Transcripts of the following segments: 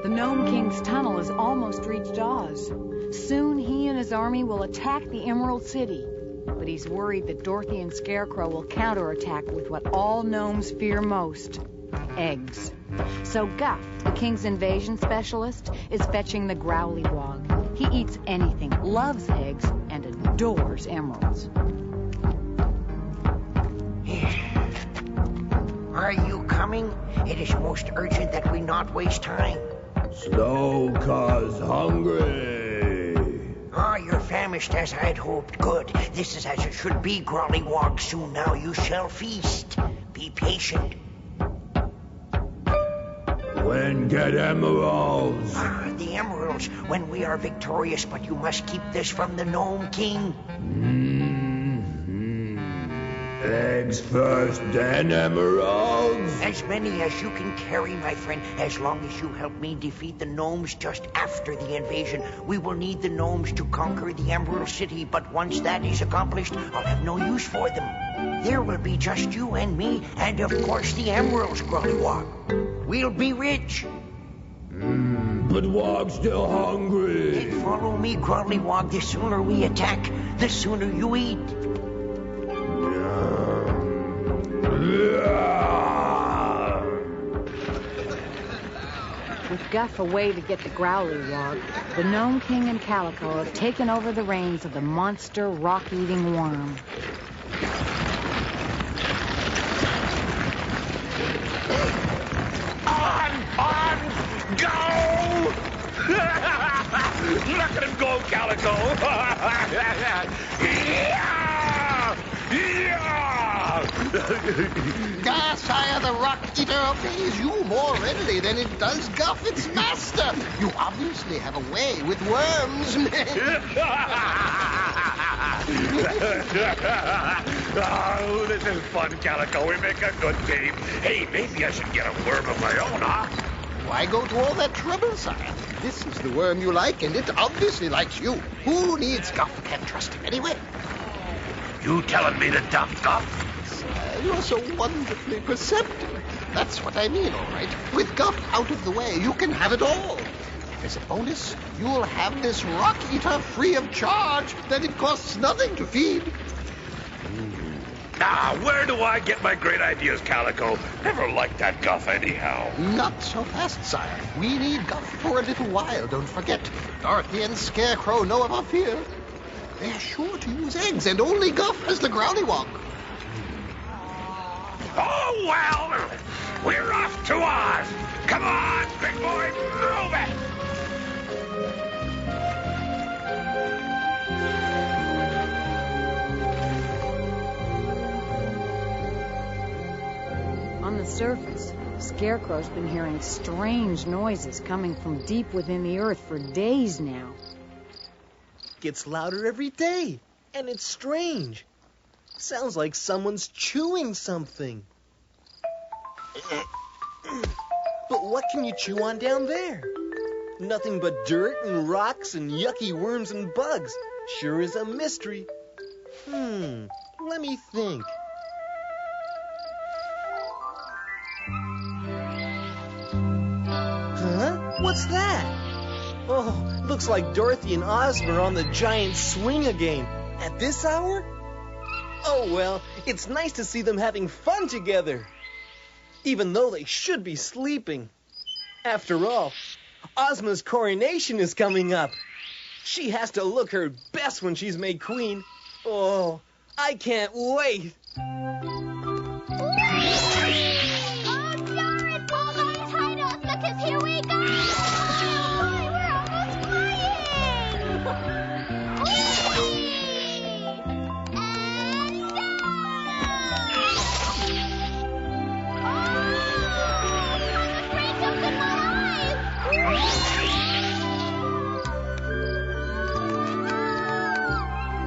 The Gnome King's tunnel has almost reached Oz. Soon he and his army will attack the Emerald City. But he's worried that Dorothy and Scarecrow will counterattack with what all gnomes fear most: eggs. So Guff, the king's invasion specialist, is fetching the Growlywog. He eats anything, loves eggs, and adores emeralds. Are you coming? It is most urgent that we not waste time. Slow, cause hungry. Ah, you're famished as I'd hoped. Good. This is as it should be, Growlywog. Soon now you shall feast. Be patient. When get emeralds? Ah, the emeralds, when we are victorious, but you must keep this from the Gnome King. Eggs first, then emeralds? As many as you can carry, my friend, as long as you help me defeat the gnomes just after the invasion. We will need the gnomes to conquer the Emerald City, but once that is accomplished, I'll have no use for them. There will be just you and me, and of course the emeralds, Growlywog. We'll be rich. But Wog's still hungry. Then follow me, Growlywog. The sooner we attack, the sooner you eat. With Guff away to get the Growlywog, the Gnome King and Calico have taken over the reins of the monster rock-eating worm. On, go! Look at him go, Calico! Sire, the Rock Eater obeys you more readily than it does Guff, its master. You obviously have a way with worms. Oh, this is fun, Calico. We make a good team. Hey, maybe I should get a worm of my own, huh? Why go to all that trouble, sire? This is the worm you like, and it obviously likes you. Who needs Guff? Can't trust him anyway. You telling me to dump Guff? You're so wonderfully perceptive. That's what I mean, all right. With Guff out of the way, you can have it all. As a bonus, you'll have this Rock Eater free of charge. Then it costs nothing to feed. Now, where do I get my great ideas, Calico? Never liked that Guff anyhow. Not so fast, sire. We need Guff for a little while, don't forget. Dorothy and Scarecrow know of our fear. They're sure to use eggs, and only Guff has the Growlywog. Oh, well, we're off to Oz. Come on, big boy, move it. On the surface, Scarecrow's been hearing strange noises coming from deep within the earth for days now. Gets louder every day, and it's strange. Sounds like someone's chewing something. But what can you chew on down there? Nothing but dirt and rocks and yucky worms and bugs. Sure is a mystery. Let me think. Huh? What's that? Oh, looks like Dorothy and Ozma are on the giant swing again. At this hour? Oh, well, it's nice to see them having fun together. Even though they should be sleeping. After all, Ozma's coronation is coming up. She has to look her best when she's made queen. Oh, I can't wait. Here we go! We're almost flying!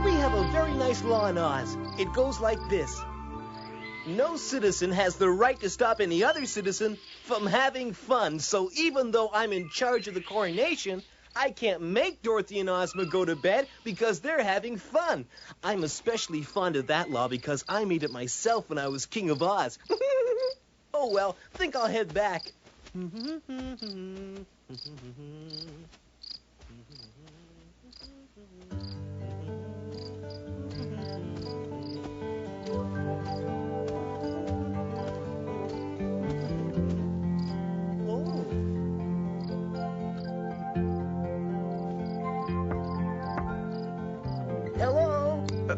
We have a very nice law in Oz. It goes like this. No citizen has the right to stop any other citizen from having fun. So even though I'm in charge of the coronation, I can't make Dorothy and Ozma go to bed because they're having fun. I'm especially fond of that law because I made it myself when I was King of Oz. Oh, well, think I'll head back. Hello?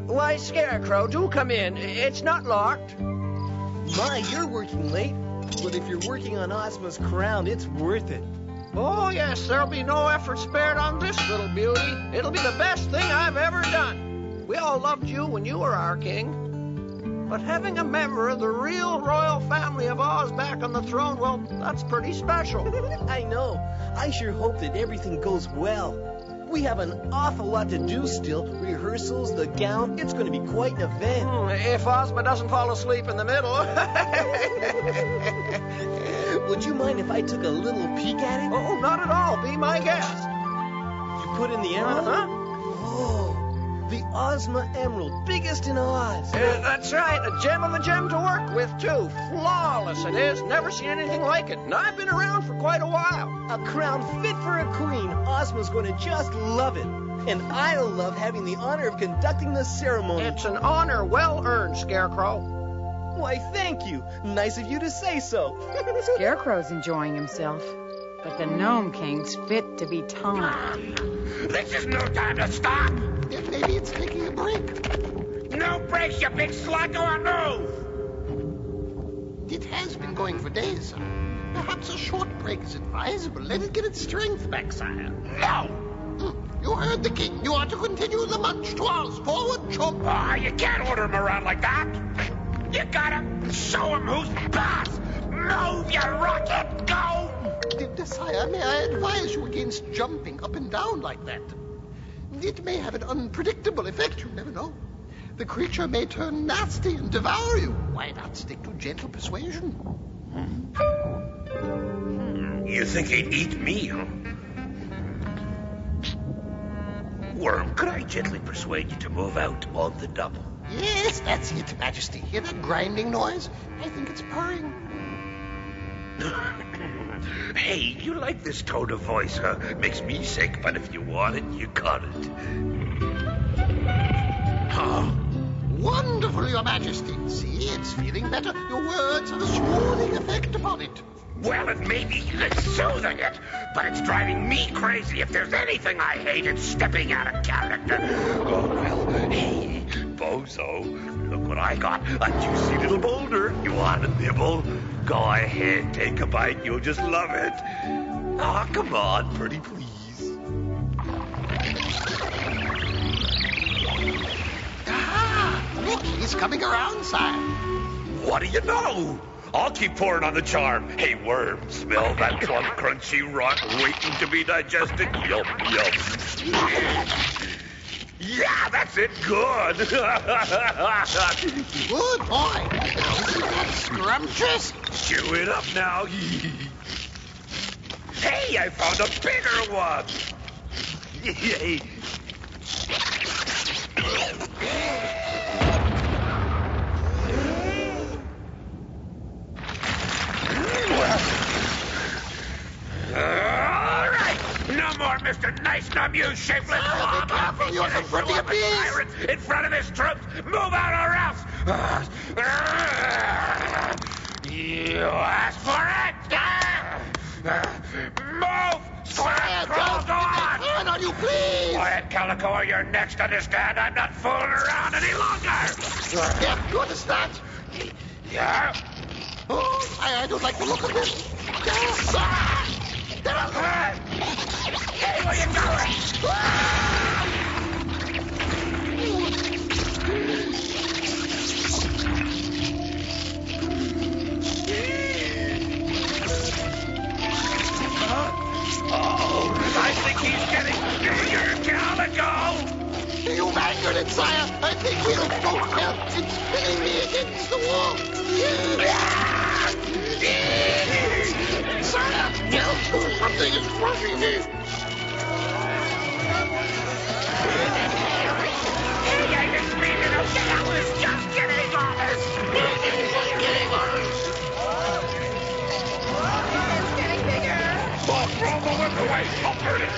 Why, Scarecrow, do come in. It's not locked. My, you're working late. But if you're working on Ozma's crown, it's worth it. Oh, yes, there'll be no effort spared on this little beauty. It'll be the best thing I've ever done. We all loved you when you were our king. But having a member of the real royal family of Oz back on the throne, well, that's pretty special. I know. I sure hope that everything goes well. We have an awful lot to do still. Rehearsals, the gown. It's going to be quite an event. If Ozma doesn't fall asleep in the middle. Would you mind if I took a little peek at it? Oh, not at all. Be my guest. You put in the emerald? Uh-huh. Oh, the Ozma Emerald, biggest in Oz. That's right. A gem of a gem to work with, too. Flawless it is. Never seen anything like it. And I've been around for quite a while. A crown fit for a queen. Ozma's going to just love it. And I'll love having the honor of conducting the ceremony. It's an honor well earned, Scarecrow. Why, thank you. Nice of you to say so. Scarecrow's enjoying himself, but the Gnome King's fit to be timed. This is no time to stop. Yeah, maybe it's taking a break. No breaks, you big slut. Go on, move. It has been going for days, sire. Perhaps a short break is advisable. Let it get its strength back, sire. No. You heard the king. You are to continue the march to Oz. Forward, chump. You can't order him around like that. You gotta show him who's boss. Move, you rocket. Go. Sire, may I advise you against jumping up and down like that? It may have an unpredictable effect. You never know. The creature may turn nasty and devour you. Why not stick to gentle persuasion? You think he'd eat me, huh? Worm, could I gently persuade you to move out on the double? Yes, that's it, Majesty. Hear that grinding noise? I think it's purring. Hey, you like this tone of voice, huh? Makes me sick, but if you want it, you got it. Huh? Wonderful, Your Majesty. See, it's feeling better. Your words have a soothing effect upon it. Well, it may be it's soothing it, but it's driving me crazy. If there's anything I hate, it's stepping out of character. Oh, well, hey, bozo, look what I got. A juicy little boulder. You want a nibble? Go ahead, take a bite. You'll just love it. Oh, come on, pretty please. Look, he's coming around, sire. What do you know? I'll keep pouring on the charm. Hey, worm, smell that plump, crunchy rock waiting to be digested? Yum, yum. Yeah, that's it. Good. Good boy. Isn't that scrumptious? Chew it up now. Hey, I found a bigger one. All right, no more Mr. Nice Numb, you shapeless Be careful, you're confronting a beast. tyrant in front of his troops. Move out or else. You asked for it. Move. Sire, Square don't turn on you, please. Quiet, Calico, or you're next. Understand? I'm not fooling around any longer. Yeah, you understand? Yeah? Oh, I don't like the look of this. Hey, where you going? Oh, I think he's getting bigger, Calico. You've angered it, sire. I think we'll both help. It's pinning me against the wall. Sire, something is crushing me. Hey, I didn't mean it. Okay, I was just getting honest. Getting honest. It's getting Strobo with the way! I'll turn it!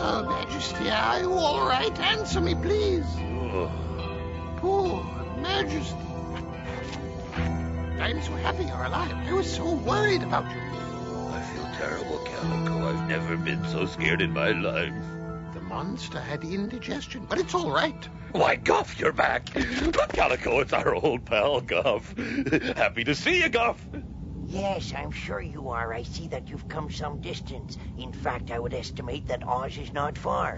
Oh, Majesty, are you all right? Answer me, please. Poor Majesty. I'm so happy you're alive. I was so worried about you. I feel terrible, Calico. I've never been so scared in my life. The monster had indigestion, but it's all right. Why, Guff, you're back. Look, Calico, it's our old pal, Guff. Happy to see you, Guff. Yes, I'm sure you are. I see that you've come some distance. In fact, I would estimate that Oz is not far.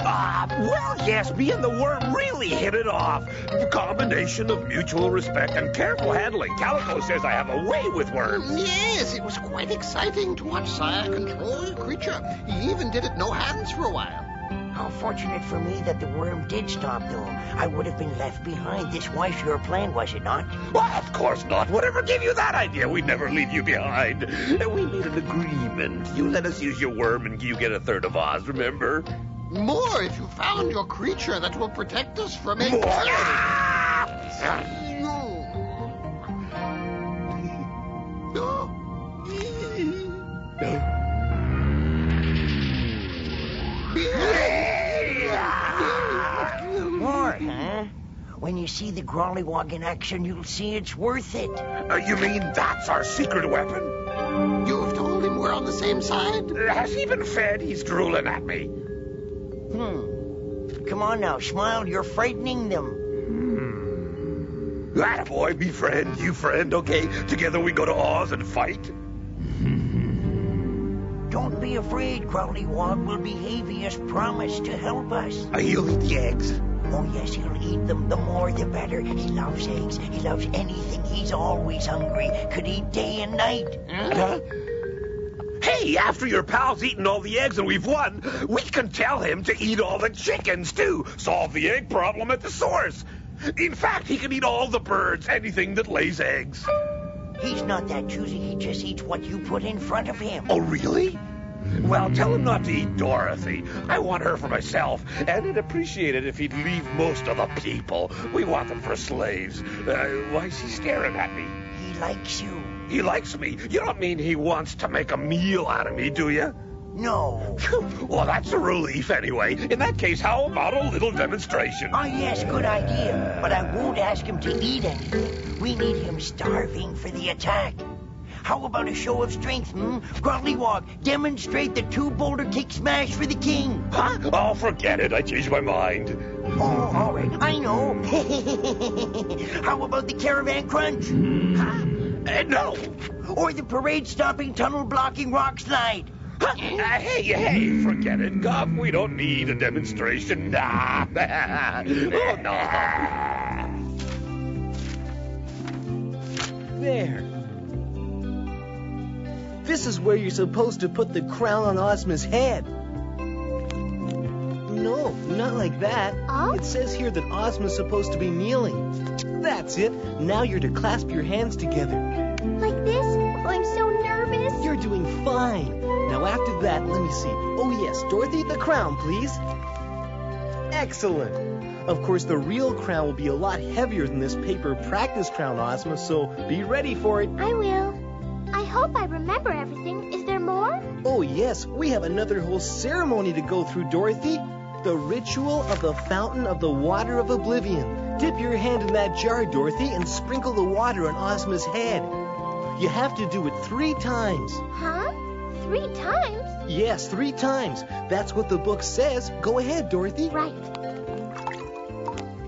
Well, yes, me and the worm really hit it off. The combination of mutual respect and careful handling. Calico says I have a way with worms. Yes, it was quite exciting to watch Sire control a creature. He even did it no hands for a while. How fortunate for me that the worm did stop, though. I would have been left behind. This was your plan, was it not? Well, of course not. Whatever gave you that idea? We'd never leave you behind. We made an agreement. You let us use your worm and you get a third of Oz, remember? More if you found your creature that will protect us from it. More. More, huh? When you see the Growlywog in action, you'll see it's worth it. You mean that's our secret weapon? You've told him we're on the same side? Has he been fed? He's drooling at me. Come on now, smile. You're frightening them. Attaboy, me friend, you friend, okay? Together we go to Oz and fight? Don't be afraid. Growlywog will behave. He has promised to help us. He'll eat the eggs. Oh, yes, he'll eat them. The more, the better. He loves eggs. He loves anything. He's always hungry. Could eat day and night. Huh? Hey, after your pal's eaten all the eggs and we've won, we can tell him to eat all the chickens, too. Solve the egg problem at the source. In fact, he can eat all the birds, anything that lays eggs. He's not that choosy. He just eats what you put in front of him. Oh, really? Well, tell him not to eat Dorothy. I want her for myself, and I'd appreciate it if he'd leave most of the people. We want them for slaves. Why is he staring at me? He likes you. He likes me? You don't mean he wants to make a meal out of me, do you? No. Well, that's a relief anyway. In that case, how about a little demonstration? Oh, yes, good idea. But I won't ask him to eat anything. We need him starving for the attack. How about a show of strength, Growlywog, demonstrate the 2-boulder kick smash for the king. Huh? Oh, forget it. I changed my mind. Oh, all right. I know. How about the caravan crunch? Huh? No. Or the parade-stopping, tunnel-blocking rock slide? Huh? Hey, forget it, Guff. We don't need a demonstration. Nah. Oh, no. There. This is where you're supposed to put the crown on Ozma's head. No, not like that. Oh? It says here that Ozma's supposed to be kneeling. That's it. Now you're to clasp your hands together. Like this? I'm so nervous. You're doing fine. Now after that, let me see. Oh yes, Dorothy, the crown, please. Excellent. Of course, the real crown will be a lot heavier than this paper practice crown, Ozma, so be ready for it. I will. I hope I remember everything. Is there more? Oh yes, we have another whole ceremony to go through, Dorothy. The ritual of the fountain of the water of Oblivion. Dip your hand in that jar, Dorothy, and sprinkle the water on Ozma's head. You have to do it 3 times. Huh? 3 times? Yes, 3 times. That's what the book says. Go ahead, Dorothy. Right.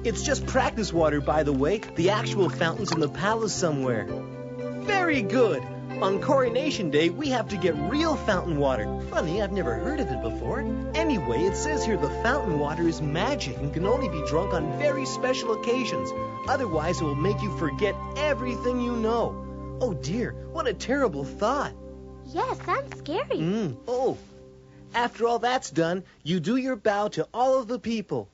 It's just practice water, by the way. The actual fountain's in the palace somewhere. Very good. On Coronation Day, we have to get real fountain water. Funny, I've never heard of it before. Anyway, it says here the fountain water is magic and can only be drunk on very special occasions. Otherwise, it will make you forget everything you know. Oh dear, what a terrible thought. Yes, sounds scary. Oh. After all that's done, you do your bow to all of the people.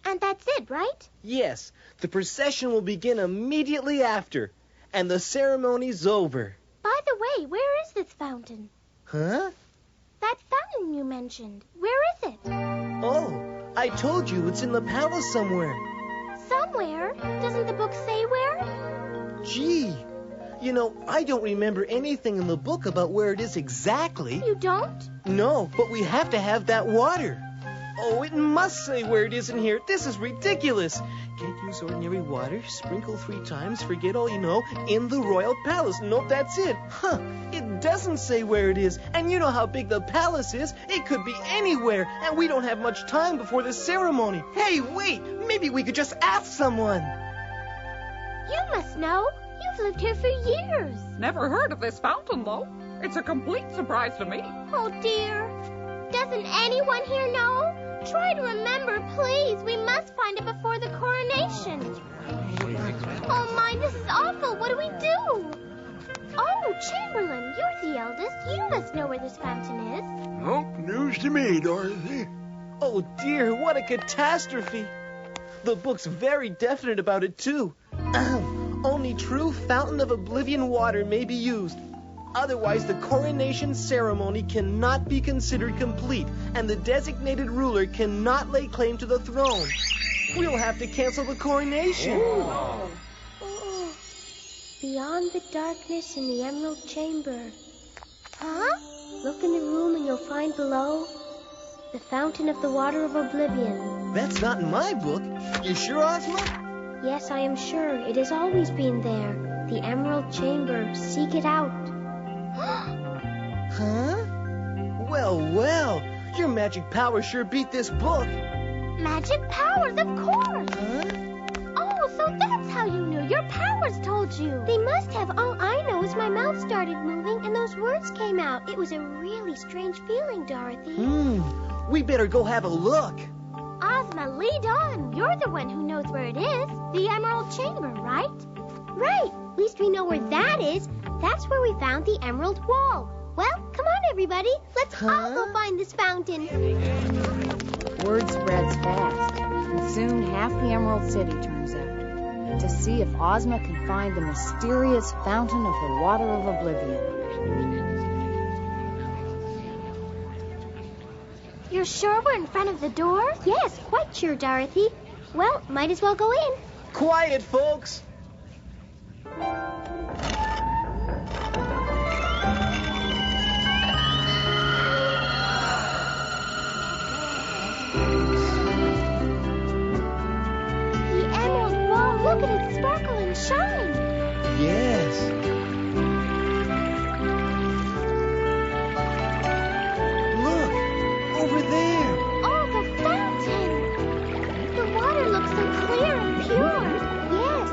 And that's it, right? Yes, the procession will begin immediately after, and the ceremony's over. By the way, where is this fountain? Huh? That fountain you mentioned. Where is it? Oh, I told you it's in the palace somewhere. Somewhere? Doesn't the book say where? Gee, you know, I don't remember anything in the book about where it is exactly. You don't? No, but we have to have that water. Oh, it must say where it is in here. This is ridiculous. Can't use ordinary water. Sprinkle 3 times. Forget all you know. In the royal palace. Nope, that's it. Huh. It doesn't say where it is. And you know how big the palace is. It could be anywhere. And we don't have much time before the ceremony. Hey, wait. Maybe we could just ask someone. You must know. You've lived here for years. Never heard of this fountain, though. It's a complete surprise to me. Oh, dear. Doesn't anyone here know? Try to remember, please. We must find it before the coronation. Oh, my, this is awful. What do we do? Oh, Chamberlain, you're the eldest. You must know where this fountain is. Nope, news to me, Dorothy. Oh, dear, what a catastrophe. The book's very definite about it, too. Only true Fountain of Oblivion water may be used. Otherwise, the coronation ceremony cannot be considered complete, and the designated ruler cannot lay claim to the throne. We'll have to cancel the coronation. Oh. Beyond the darkness in the Emerald Chamber. Huh? Look in the room and you'll find below the Fountain of the Water of Oblivion. That's not in my book. You sure, Ozma? Yes, I am sure. It has always been there. The Emerald Chamber. Seek it out. Huh? Well, your magic powers sure beat this book. Magic powers, of course. Huh? Oh, so that's how you knew. Your powers told you. They must have. All I know is my mouth started moving and those words came out. It was a really strange feeling, Dorothy. We better go have a look. Ozma, lead on. You're the one who knows where it is. The Emerald Chamber, right? Right. At least we know where that is. That's where we found the Emerald Wall. Well, come on, everybody. Let's all go find this fountain. Word spreads fast, and soon half the Emerald City turns out to see if Ozma can find the mysterious Fountain of the Water of Oblivion. You're sure we're in front of the door? Yes, quite sure, Dorothy. Well, might as well go in. Quiet, folks. Look at it sparkle and shine. Yes. Look, over there. Oh, the fountain. The water looks so clear and pure. Yes.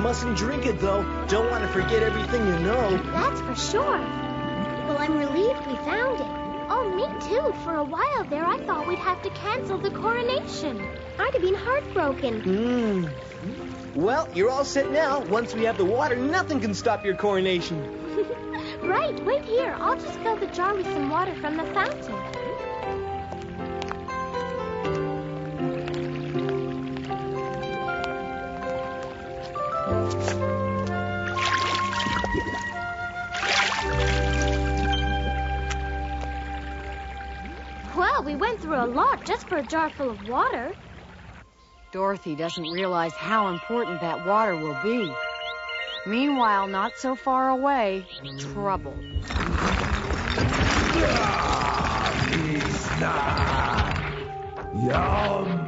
Mustn't drink it, though. Don't want to forget everything you know. That's for sure. Well, I'm relieved we found it. Oh, me too. For a while there, I thought we'd have to cancel the coronation. I'd have been heartbroken. Well, you're all set now. Once we have the water, nothing can stop your coronation. Right, wait here. I'll just fill the jar with some water from the fountain. Well, we went through a lot just for a jar full of water. Dorothy doesn't realize how important that water will be. Meanwhile, not so far away, trouble. Yum!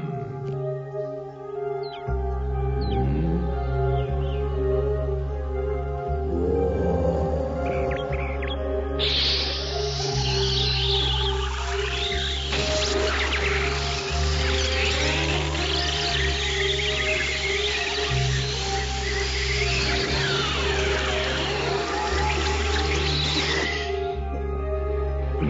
Wow,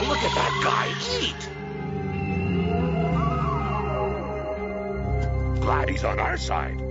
look at that guy eat! Glad he's on our side.